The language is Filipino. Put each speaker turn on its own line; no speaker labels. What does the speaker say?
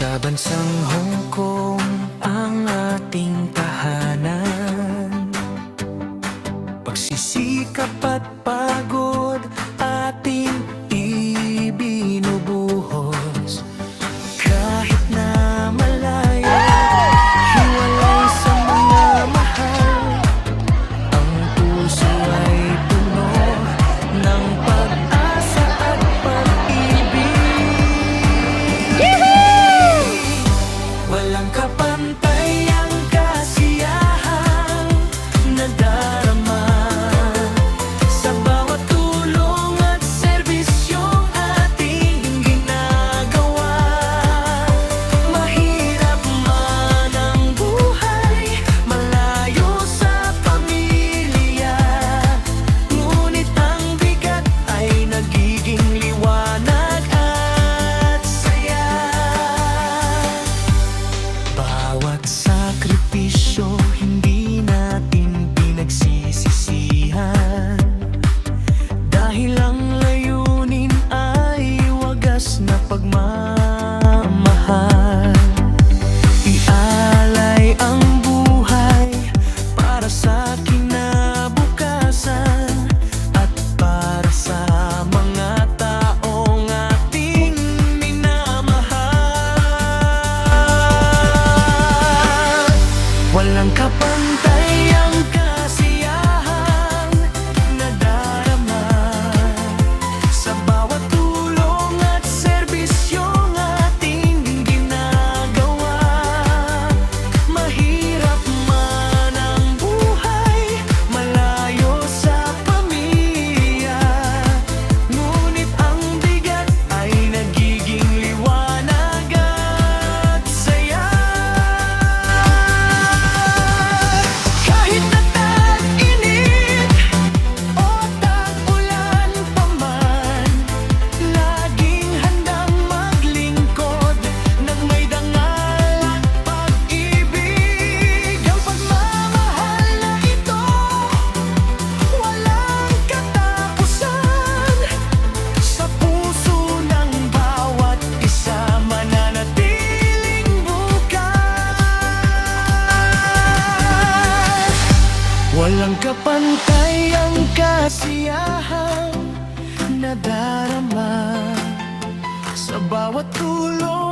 Sa bansang Hong Kong ang ating tahanan. Pagsisikap at pagod ating ibinubuhos. Kahit na malayo, hiwalay sa mga mahal, ang puso ay puno ng pag-asa at pag-ibig. Walang kapantay ang kasiyahan na darama sa bawat tulong at serbisyong ating ginagawa. Mahirap man ang buhay, malayo sa pamilya, ngunit ang bigat ay nagiging liwanag at saya. Bawat sakripisyo hindi natin pinagsisisihan, dahil ang layunin ay wagas na pagmamahal. Ialay ang buhay para sa kinabukasan at para sa mga taong ating minamahal. Walang kapantay ang kasiyahan na darama sa bawat tulong at serbisyong ating ginagawa. Mahirap man ang buhay, malayo sa pamilya, ngunit ang bigat ay nagiging liwanag at saya. Kahit na tag-init o tag-ulan pa man, laging handang maglingkod ng may dangal at pag-ibig. Ang pagmamahal na ito walang katapusan, sa puso ng bawat isa mananatiling bukas. Walang kapantay ang kasiyahan na darama sa bawat tulong